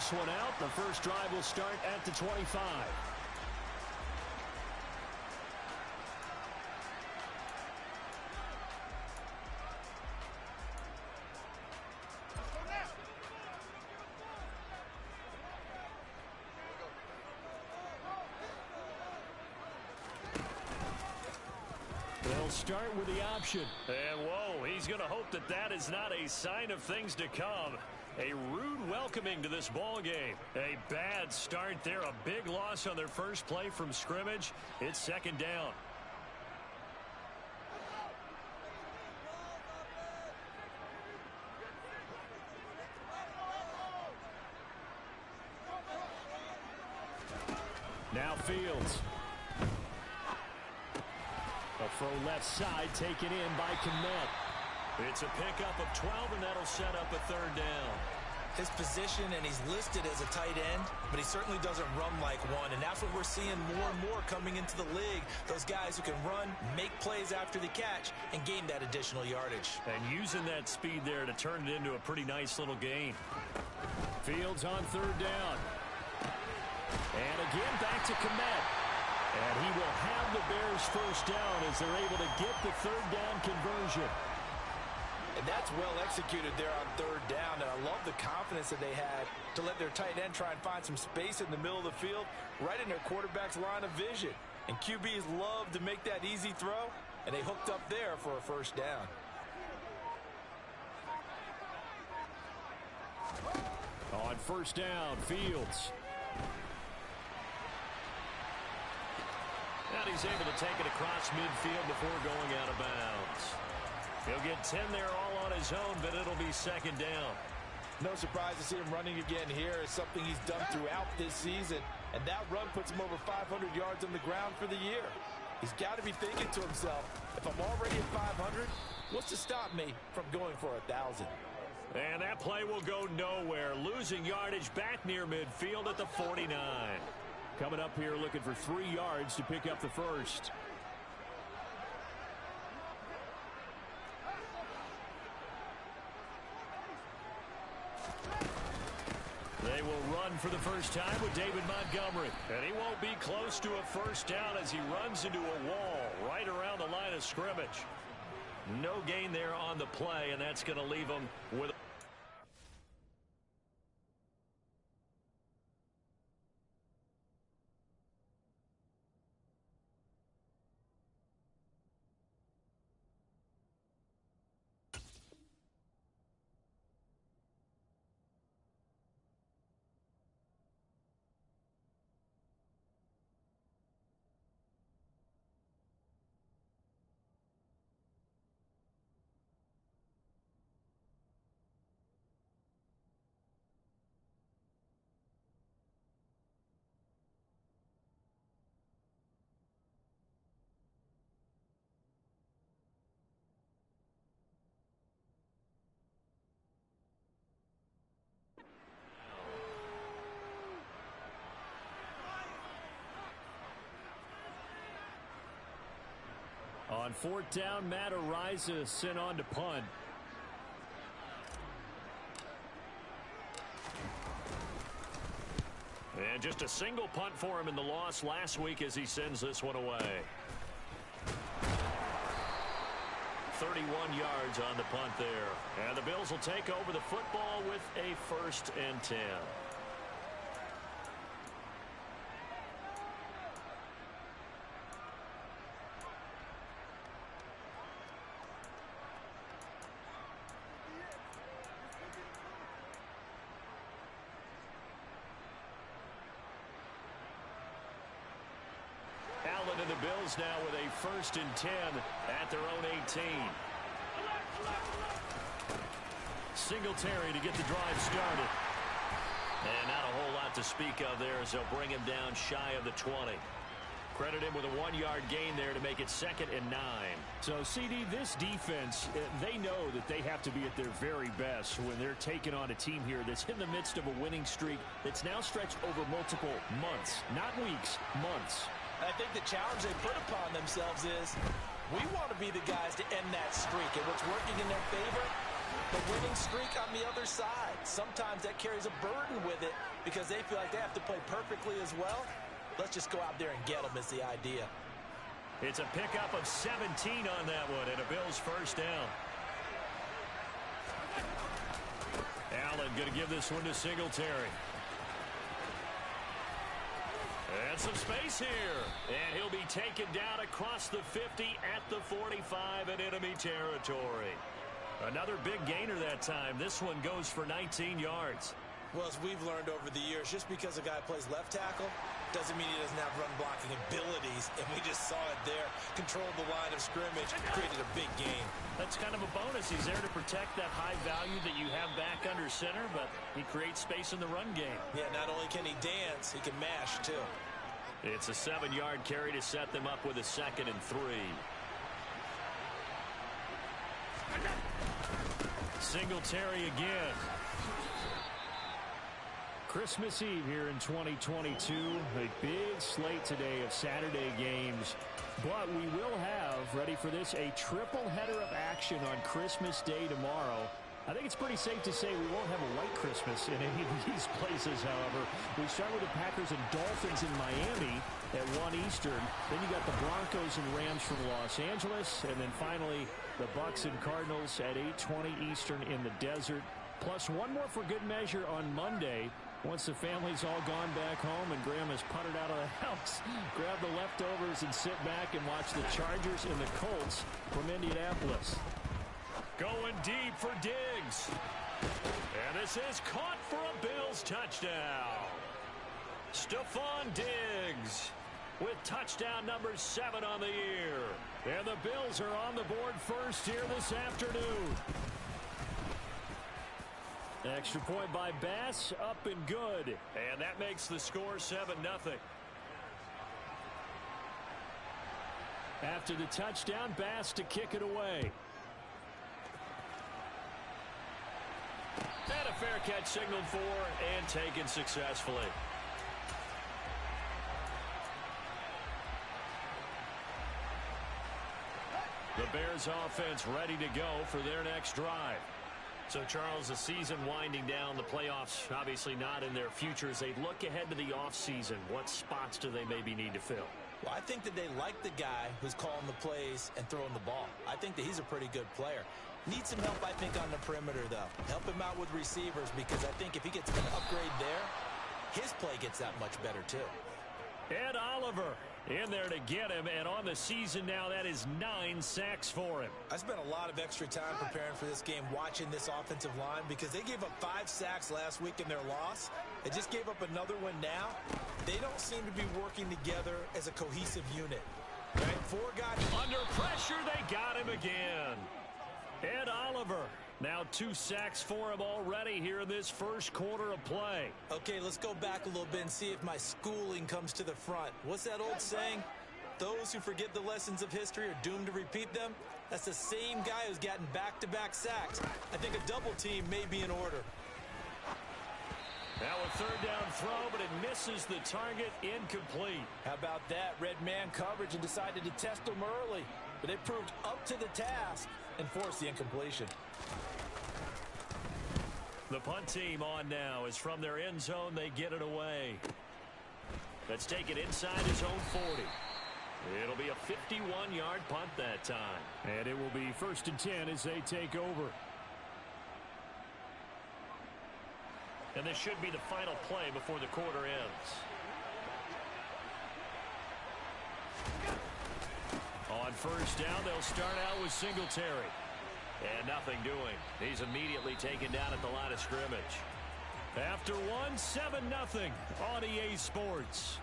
this one out. The first drive will start at the 25. They'll start with the option. And, whoa, he's going to hope that that is not a sign of things to come. A rude welcoming to this ball game. A bad start there. A big loss on their first play from scrimmage. It's second down. Now Fields. A throw left side taken in by Kmet. It's a pickup of 12, and that'll set up a third down. His position, and he's listed as a tight end, but he certainly doesn't run like one, and that's what we're seeing more and more coming into the league. Those guys who can run, make plays after the catch, and gain that additional yardage. And using that speed there to turn it into a pretty nice little gain. Fields on third down. And again back to Kmet. And he will have the Bears first down as they're able to get the third down conversion. And that's well executed there on third down. And I love the confidence that they had to let their tight end try and find some space in the middle of the field, right in their quarterback's line of vision. And QBs love to make that easy throw, and they hooked up there for a first down. On first down, Fields. And he's able to take it across midfield before going out of bounds. He'll get 10 there all on his own, but it'll be second down. No surprise to see him running again here. It's something he's done throughout this season. And that run puts him over 500 yards on the ground for the year. He's got to be thinking to himself, if I'm already at 500, what's to stop me from going for 1,000? And that play will go nowhere. Losing yardage back near midfield at the 49. Coming up here looking for 3 yards to pick up the first. They will run for the first time with David Montgomery. And he won't be close to a first down as he runs into a wall right around the line of scrimmage. No gain there on the play, and that's going to leave him with... On fourth down, Matt Ariza sent on to punt. And just a single punt for him in the loss last week as he sends this one away. 31 yards on the punt there. And the Bills will take over the football with a 1st and 10. And the Bills now with a 1st and 10 at their own 18. Singletary to get the drive started. And not a whole lot to speak of there as they'll bring him down shy of the 20. Credit him with a 1-yard gain there to make it 2nd and 9. So, CD, this defense, they know that they have to be at their very best when they're taking on a team here that's in the midst of a winning streak that's now stretched over multiple months, not weeks, months. I think the challenge they put upon themselves is we want to be the guys to end that streak. And what's working in their favor, the winning streak on the other side. Sometimes that carries a burden with it because they feel like they have to play perfectly as well. Let's just go out there and get them is the idea. It's a pickup of 17 on that one, and a Bills first down. Allen going to give this one to Singletary. And some space here. And he'll be taken down across the 50 at the 45 in enemy territory. Another big gainer that time. This one goes for 19 yards. Well, as we've learned over the years, just because a guy plays left tackle doesn't mean he doesn't have run blocking abilities, and we just saw it there. Controlled the line of scrimmage, created a big gain. That's kind of a bonus. He's there to protect that high value that you have back under center, but he creates space in the run game. Yeah, not only can he dance, he can mash, too. It's a 7-yard carry to set them up with a 2nd and 3. Singletary again. Christmas Eve here in 2022. A big slate today of Saturday games. But we will have, ready for this, a triple header of action on Christmas Day tomorrow. I think it's pretty safe to say we won't have a white Christmas in any of these places, however. We start with the Packers and Dolphins in Miami at 1 Eastern. Then you got the Broncos and Rams from Los Angeles. And then finally, the Bucs and Cardinals at 8:20 Eastern in the desert. Plus one more for good measure on Monday. Once the family's all gone back home and Grandma's puttered out of the house, grab the leftovers and sit back and watch the Chargers and the Colts from Indianapolis. Going deep for Diggs. And this is caught for a Bills touchdown. Stephon Diggs with touchdown number 7 on the year. And the Bills are on the board first here this afternoon. Extra point by Bass, up and good. And that makes the score 7-0. After the touchdown, Bass to kick it away. And a fair catch signaled for and taken successfully. The Bears offense ready to go for their next drive. So, Charles, the season winding down, the playoffs obviously not in their future. As they look ahead to the offseason, what spots do they maybe need to fill? Well, I think that they like the guy who's calling the plays and throwing the ball. I think that he's a pretty good player. Needs some help, I think, on the perimeter, though. Help him out with receivers, because I think if he gets an upgrade there, his play gets that much better, too. Ed Oliver in there to get him, and on the season now, that is 9 sacks for him. I spent a lot of extra time preparing for this game, watching this offensive line, because they gave up 5 sacks last week in their loss. They just gave up another one now. They don't seem to be working together as a cohesive unit. Right? 4 guys under pressure, they got him again. Ed Oliver, now 2 sacks for him already here in this first quarter of play. Okay, let's go back a little bit and see if my schooling comes to the front. What's that old saying? Those who forget the lessons of history are doomed to repeat them. That's the same guy who's gotten back-to-back sacks. I think a double team may be in order. Now a 3rd down throw, but it misses the target, incomplete. How about that? Red man coverage and decided to test them early. But they proved up to the task and forced the incompletion. The punt team on now is from their end zone. They get it away. Let's take it inside his own 40. It'll be a 51-yard punt that time. And it will be 1st and 10 as they take over. And this should be the final play before the quarter ends. On 1st down, they'll start out with Singletary. And nothing doing. He's immediately taken down at the line of scrimmage. After 1, 7-0 on EA Sports.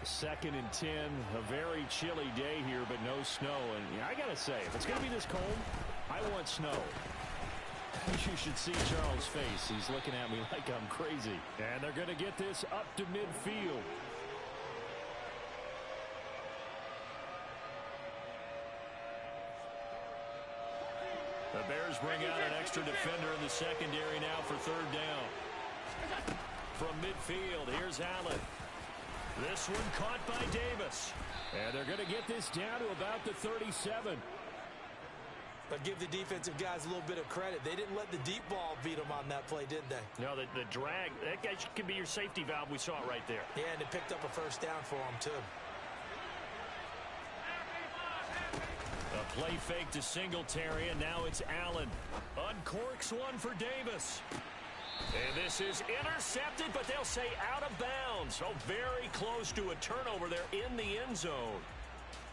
Second and 10, a very chilly day here, but no snow. And I got to say, if it's going to be this cold, I want snow. You should see Charles' face. He's looking at me like I'm crazy. And they're going to get this up to midfield. The Bears bring out an extra defender in the secondary now for 3rd down. from midfield. Here's Allen. This one caught by Davis. And they're going to get this down to about the 37. But give the defensive guys a little bit of credit. They didn't let the deep ball beat them on that play, did they? No, the drag, that guy could be your safety valve. We saw it right there. Yeah, and they picked up a first down for them, too. A play fake to Singletary, and now it's Allen. Uncorks one for Davis. And this is intercepted, but they'll say out of bounds. So very close to a turnover there in the end zone.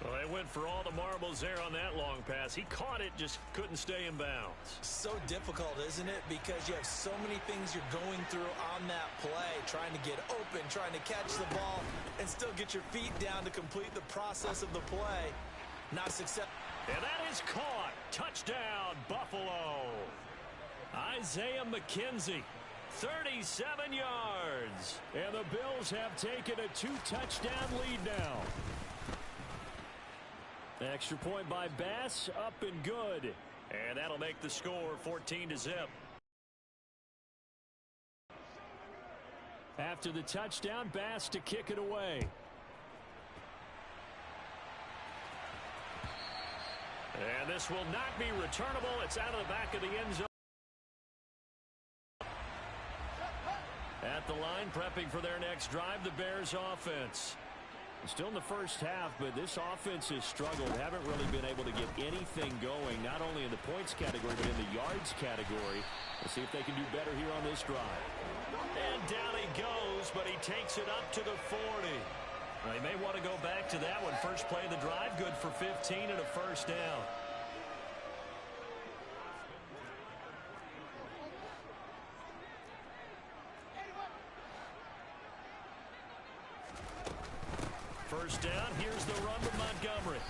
Well, they went for all the marbles there on that long pass. He caught it, just couldn't stay in bounds. So difficult, isn't it? Because you have so many things you're going through on that play, trying to get open, trying to catch the ball, and still get your feet down to complete the process of the play. Not success. And that is caught. Touchdown, Buffalo. Isaiah McKenzie, 37 yards. And the Bills have taken a 2-touchdown lead now. Extra point by Bass, up and good. And that'll make the score 14-0. After the touchdown, Bass to kick it away. And this will not be returnable. It's out of the back of the end zone. At the line, prepping for their next drive, the Bears offense. Still in the first half, but this offense has struggled. Haven't really been able to get anything going, not only in the points category, but in the yards category. Let's see if they can do better here on this drive. And down he goes, but he takes it up to the 40. Well, they may want to go back to that one. First play of the drive, good for 15 and a first down. First down, here's the run with Montgomery.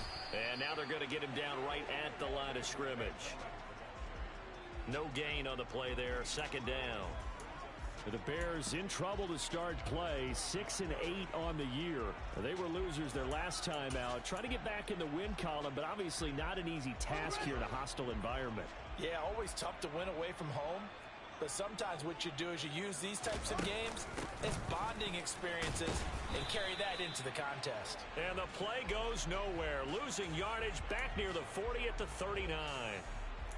And now they're going to get him down right at the line of scrimmage. No gain on the play there, second down. The Bears in trouble to start play, 6-8 on the year. They were losers their last time out. Trying to get back in the win column, but obviously not an easy task here in a hostile environment. Yeah, always tough to win away from home. But sometimes what you do is you use these types of games as bonding experiences and carry that into the contest. And the play goes nowhere. Losing yardage back near the 40 at the 39.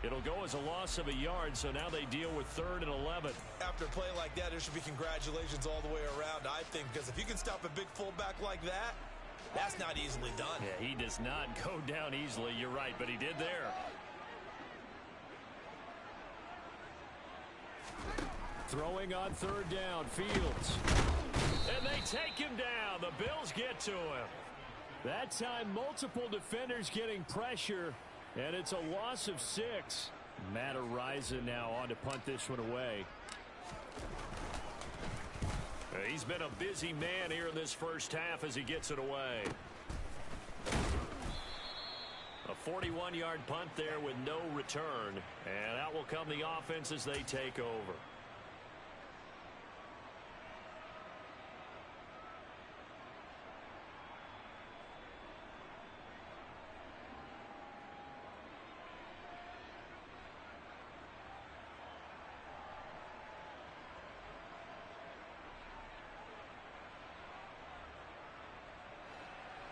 It'll go as a loss of a yard, so now they deal with 3rd and 11. After a play like that, there should be congratulations all the way around, I think, because if you can stop a big fullback like that, that's not easily done. Yeah, he does not go down easily. You're right, but he did there. Throwing on 3rd down, Fields. And they take him down. The Bills get to him. That time, multiple defenders getting pressure, and it's a loss of 6. Matt Araiza now on to punt this one away. He's been a busy man here in this first half as he gets it away. A 41-yard punt there with no return. And out will come the offense as they take over.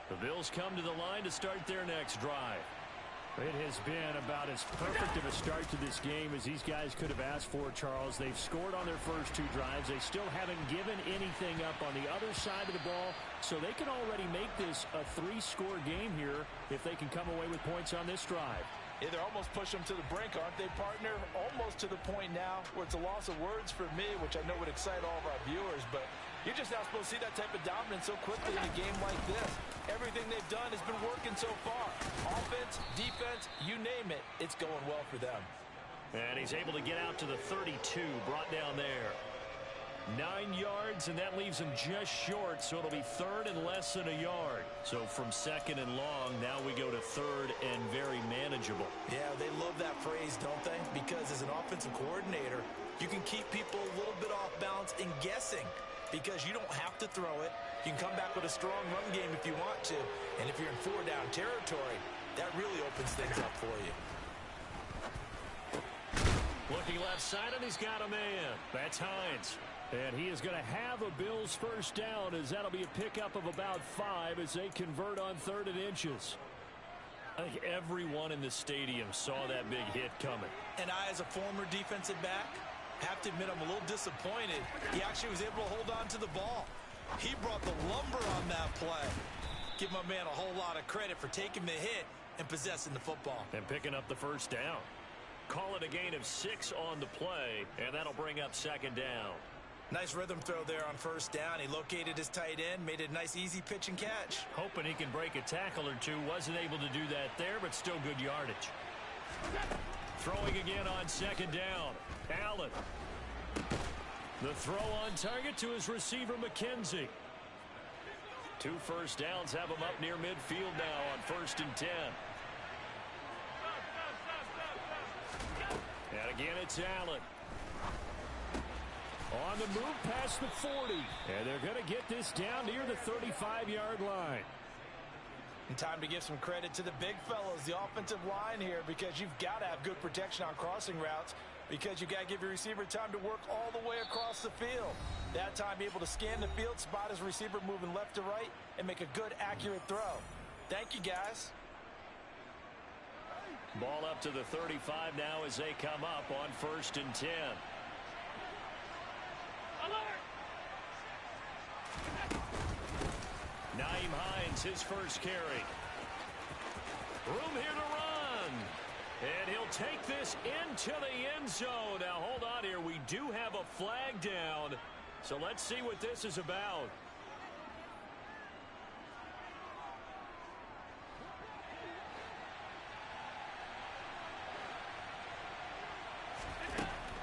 The Bills come to the line to start their next drive. It has been about as perfect of a start to this game as these guys could have asked for, Charles. They've scored on their first 2 drives. They still haven't given anything up on the other side of the ball, so they can already make this a 3-score game here if they can come away with points on this drive. Yeah, they're almost pushing them to the brink, aren't they, partner? Almost to the point now where it's a loss of words for me, which I know would excite all of our viewers, but you're just not supposed to see that type of dominance so quickly in a game like this. Everything they've done has been working so far. Offense, defense, you name it, it's going well for them. And he's able to get out to the 32, brought down there. 9 yards, and that leaves him just short, so it'll be 3rd and less than a yard. So from 2nd and long, now we go to 3rd and very manageable. Yeah, they love that phrase, don't they? Because as an offensive coordinator, you can keep people a little bit off balance and guessing because you don't have to throw it. You can come back with a strong run game if you want to. And if you're in 4-down territory, that really opens things up for you. Looking left side, and he's got a man. That's Hines. And he is going to have a Bills first down, as that'll be a pickup of about 5 as they convert on 3rd and inches. I think everyone in the stadium saw that big hit coming. And I, as a former defensive back, have to admit I'm a little disappointed. He actually was able to hold on to the ball. He brought the lumber on that play. Give my man a whole lot of credit for taking the hit and possessing the football. And picking up the first down. Call it a gain of 6 on the play, and that'll bring up 2nd down. Nice rhythm throw there on 1st down. He located his tight end, made it a nice easy pitch and catch. Hoping he can break a tackle or two. Wasn't able to do that there, but still good yardage. Throwing again on 2nd down. Allen. The throw on target to his receiver, McKenzie. 2 first downs have him up near midfield now on 1st and 10. And again, it's Allen. On the move past the 40. And they're going to get this down near the 35-yard line. And time to give some credit to the big fellows, the offensive line here, because you've got to have good protection on crossing routes, because you've got to give your receiver time to work all the way across the field. That time, be able to scan the field, spot his receiver moving left to right, and make a good, accurate throw. Thank you, guys. Ball up to the 35 now as they come up on 1st and 10. Naeem Hines, his first carry. Room here to run. And he'll take this into the end zone. Now, hold on here. We do have a flag down. So let's see what this is about.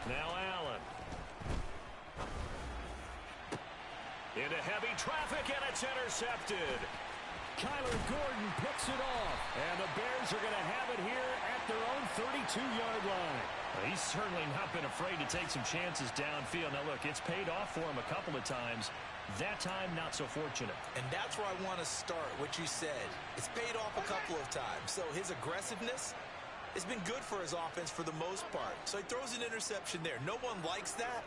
Now Allen. Into heavy traffic, and it's intercepted. Kyler Gordon picks it off, and the Bears are going to have it here at their own 32-yard line. He's certainly not been afraid to take some chances downfield. Now, look, it's paid off for him a couple of times. That time, not so fortunate. And that's where I want to start, what you said. It's paid off a couple of times. So his aggressiveness has been good for his offense for the most part. So he throws an interception there. No one likes that,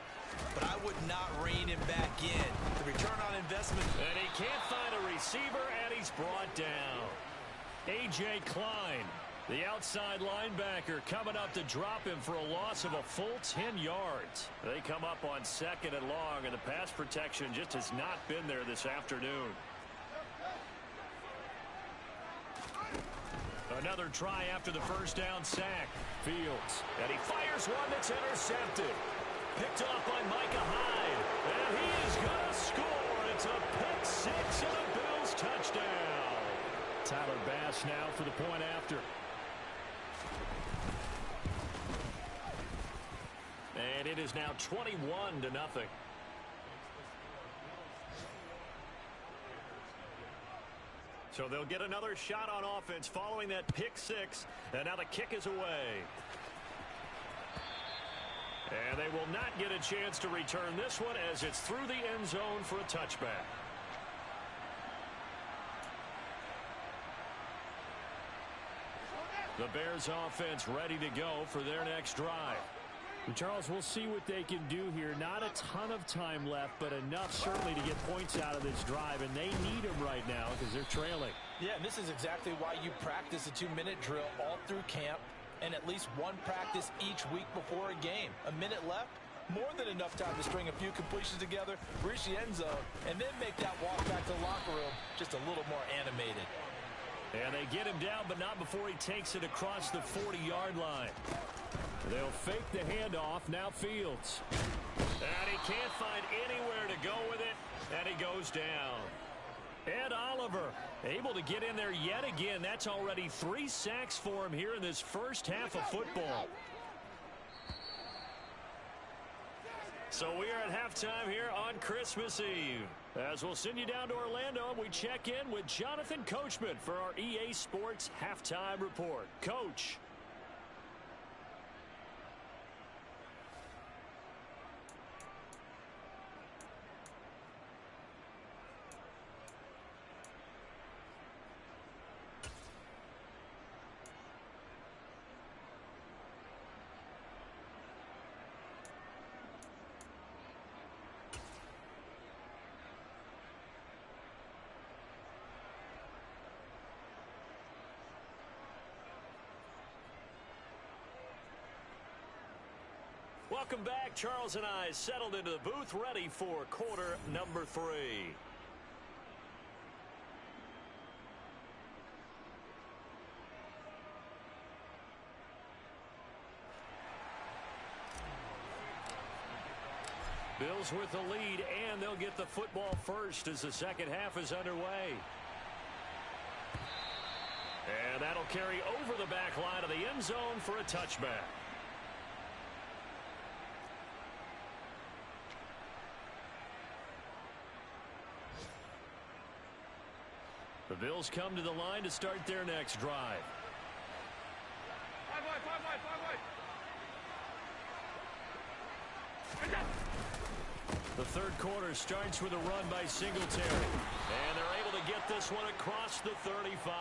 but I would not rein him back in. The return on investment. And he can't find a receiver, and he's brought down. A.J. Klein, the outside linebacker, coming up to drop him for a loss of a full 10 yards. They come up on 2nd and long, and the pass protection just has not been there this afternoon. Another try after the first down sack. Fields. And he fires one that's intercepted. Picked off by Micah Hyde. And he is going to score. It's a pick 6 and a Bills touchdown. Tyler Bass now for the point after. And it is now 21-0. So they'll get another shot on offense following that pick 6. And now the kick is away. And they will not get a chance to return this one as it's through the end zone for a touchback. The Bears offense ready to go for their next drive. And Charles, we'll see what they can do here. Not a ton of time left, but enough certainly to get points out of this drive, and they need them right now because they're trailing. Yeah, and this is exactly why you practice a 2-minute drill all through camp and at least one practice each week before a game. A minute left, more than enough time to string a few completions together, reach the end zone, and then make that walk back to the locker room just a little more animated. And they get him down, but not before he takes it across the 40-yard line. They'll fake the handoff. Now Fields. And he can't find anywhere to go with it, and he goes down. Ed Oliver able to get in there yet again. That's already 3 sacks for him here in this first half of football. So we are at halftime here on Christmas Eve. As we'll send you down to Orlando, and we check in with Jonathan Coachman for our EA Sports Halftime Report. Coach. Welcome back. Charles and I settled into the booth, ready for quarter number 3. Bills with the lead, and they'll get the football first as the second half is underway. And that'll carry over the back line of the end zone for a touchback. The Bills come to the line to start their next drive. The third quarter starts with a run by Singletary. And they're able to get this one across the 35.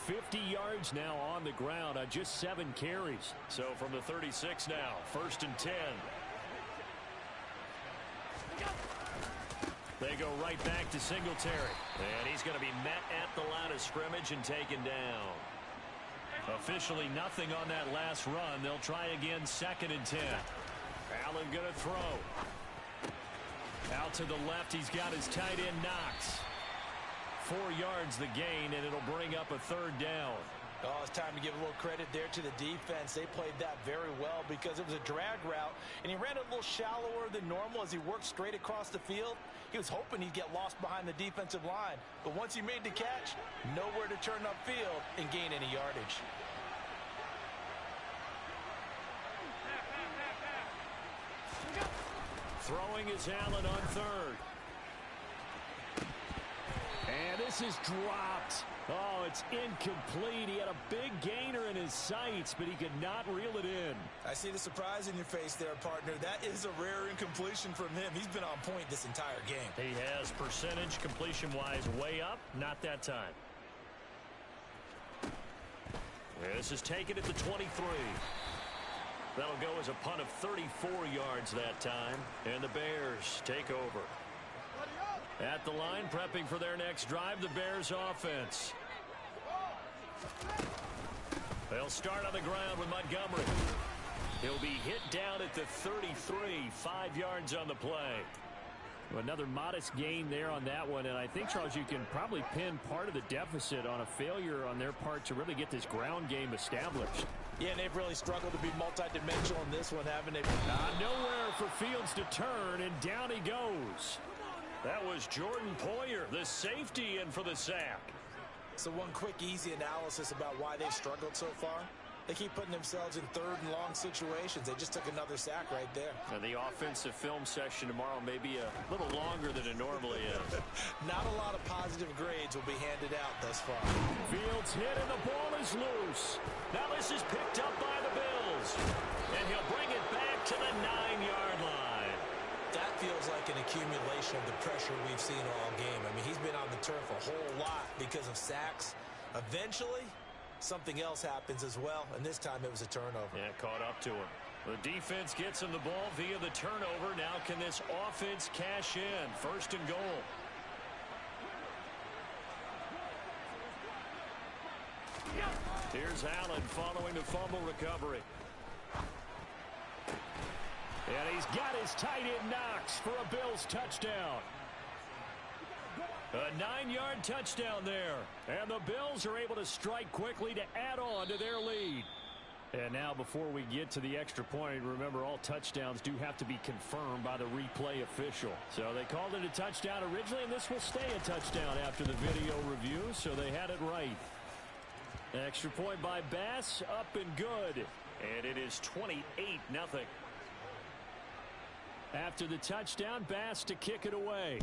50 yards now on the ground on just 7 carries. So from the 36 now, 1st and 10. They go right back to Singletary. And he's going to be met at the line of scrimmage and taken down. Officially nothing on that last run. They'll try again, 2nd and 10. Allen going to throw. Out to the left, he's got his tight end Knox. 4 yards the gain, and it'll bring up a 3rd down. Oh, it's time to give a little credit there to the defense. They played that very well because it was a drag route, and he ran it a little shallower than normal as he worked straight across the field. He was hoping he'd get lost behind the defensive line, but once he made the catch, nowhere to turn upfield and gain any yardage. Throwing is Allen on 3rd. And this is dropped. Oh, it's incomplete. He had a big gainer in his sights, but he could not reel it in. I see the surprise in your face there, partner. That is a rare incompletion from him. He's been on point this entire game. He has percentage completion-wise way up. Not that time. This is taken at the 23. That'll go as a punt of 34 yards that time. And the Bears take over. At the line, prepping for their next drive, the Bears offense. They'll start on the ground with Montgomery. He'll be hit down at the 33, 5 yards on the play. Another modest gain there on that one, and I think, Charles, you can probably pin part of the deficit on a failure on their part to really get this ground game established. Yeah, and they've really struggled to be multidimensional in this one, haven't they? Nowhere for Fields to turn, and down he goes. That was Jordan Poyer, the safety, in for the sack. So one quick, easy analysis about why they've struggled so far. They keep putting themselves in 3rd and long situations. They just took another sack right there. And the offensive film session tomorrow may be a little longer than it normally is. Not a lot of positive grades will be handed out thus far. Fields hit and the ball is loose. Now this is picked up by the Bills. And he'll bring it back to the 9-yard line. That feels like an accumulation of the pressure we've seen all game. I mean, he's been on the turf a whole lot because of sacks. Eventually, something else happens as well, and this time it was a turnover. Yeah, caught up to him. The defense gets him the ball via the turnover. Now can this offense cash in? 1st and goal. Here's Allen following the fumble recovery. And he's got his tight end Knox for a Bills touchdown. A 9-yard touchdown there. And the Bills are able to strike quickly to add on to their lead. And now before we get to the extra point, remember all touchdowns do have to be confirmed by the replay official. So they called it a touchdown originally, and this will stay a touchdown after the video review, so they had it right. Extra point by Bass, up and good. And it is 28-0. After the touchdown, Bass to kick it away.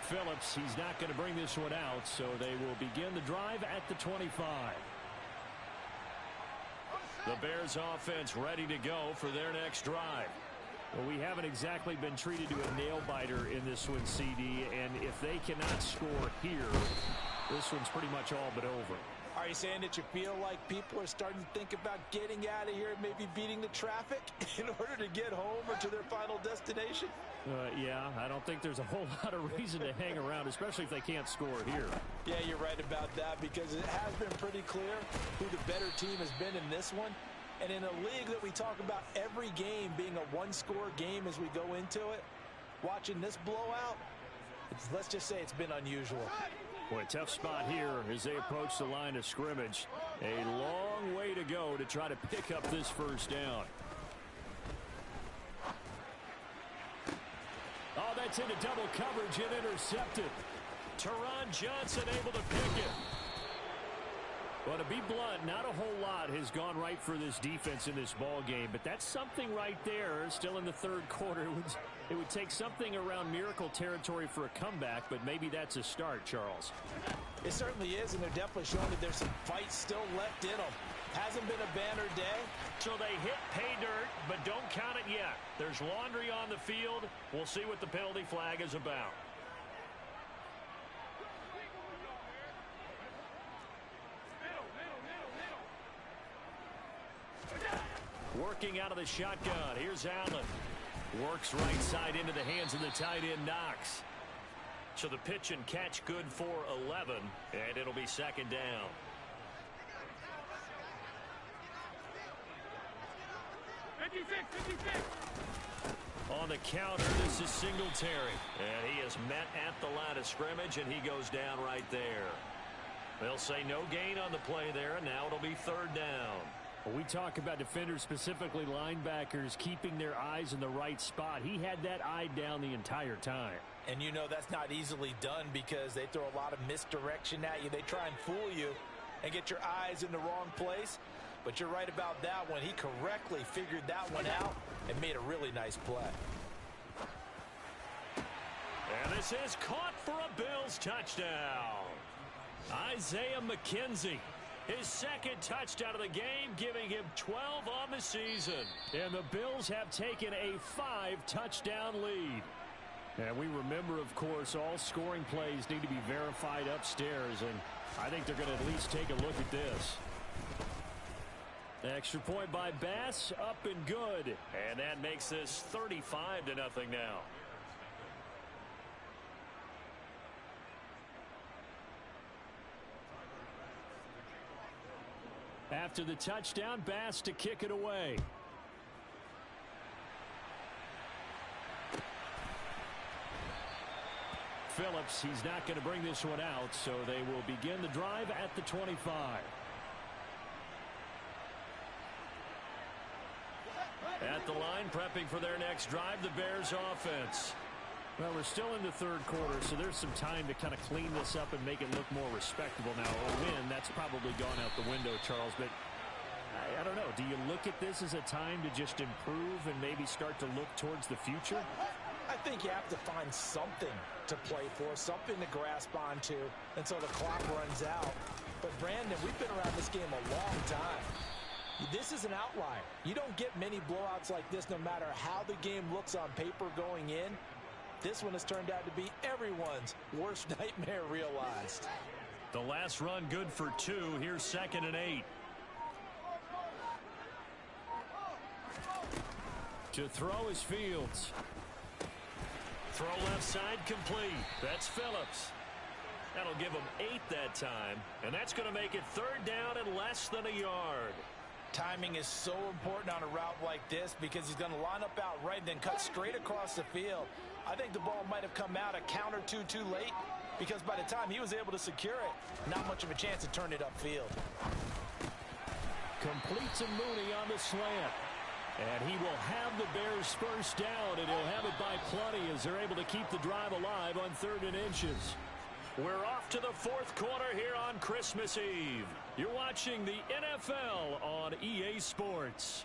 Phillips, he's not going to bring this one out, so they will begin the drive at the 25. The Bears offense ready to go for their next drive. Well, we haven't exactly been treated to a nail-biter in this one, CD, and if they cannot score here, this one's pretty much all but over. All Are you saying that you feel like people are starting to think about getting out of here and maybe beating the traffic in order to get home or to their final destination? Yeah, I don't think there's a whole lot of reason to hang around, especially if they can't score here. Yeah, you're right about that, because it has been pretty clear who the better team has been in this one. And in a league that we talk about every game being a one-score game as we go into it, watching this blowout, let's just say it's been unusual. Boy, tough spot here as they approach the line of scrimmage. A long way to go to try to pick up this first down. Oh, that's into double coverage and intercepted. Teron Johnson able to pick it. Well, to be blunt, not a whole lot has gone right for this defense in this ball game, but that's something right there. Still in the third quarter. It would take something around miracle territory for a comeback, but maybe that's a start, Charles. It certainly is, and they're definitely showing that there's some fight still left in them. Hasn't been a banner day. So they hit pay dirt, but don't count it yet. There's laundry on the field. We'll see what the penalty flag is about. Working out of the shotgun. Here's Allen. Works right side into the hands of the tight end, Knox. So the pitch and catch good for 11, and it'll be second down. On the counter, this is Singletary. And he is met at the line of scrimmage, and he goes down right there. They'll say no gain on the play there, and now it'll be third down. Well, we talk about defenders, specifically linebackers, keeping their eyes in the right spot. He had that eye down the entire time. And you know that's not easily done because they throw a lot of misdirection at you. They try and fool you and get your eyes in the wrong place. But you're right about that one. He correctly figured that one out and made a really nice play. And this is caught for a Bills touchdown. Isaiah McKenzie. His second touchdown of the game, giving him 12 on the season. And the Bills have taken a 5-touchdown lead. And we remember, of course, all scoring plays need to be verified upstairs. And I think they're going to at least take a look at this. Extra point by Bass, up and good. And that makes this 35-0 now. After the touchdown, Bass to kick it away. Phillips, he's not going to bring this one out, so they will begin the drive at the 25. At the line, prepping for their next drive, the Bears offense. Well, we're still in the third quarter, so there's some time to kind of clean this up and make it look more respectable now. A win, that's probably gone out the window, Charles, but I don't know. Do you look at this as a time to just improve and maybe start to look towards the future? I think you have to find something to play for, something to grasp onto until the clock runs out. But, Brandon, we've been around this game a long time. This is an outlier. You don't get many blowouts like this no matter how the game looks on paper going in. This one has turned out to be everyone's worst nightmare realized. The last run good for 2. Here's 2nd and 8. To throw is Fields. Throw left side complete. That's Phillips. That'll give him 8 that time. And that's going to make it third down and less than a yard. Timing is so important on a route like this because he's going to line up out right and then cut straight across the field. I think the ball might have come out a count or two too late because by the time he was able to secure it, not much of a chance to turn it upfield. Completes a Mooney on the slant. And he will have the Bears first down, and he'll have it by plenty as they're able to keep the drive alive on 3rd and inches. We're off to the 4th quarter here on Christmas Eve. You're watching the NFL on EA Sports.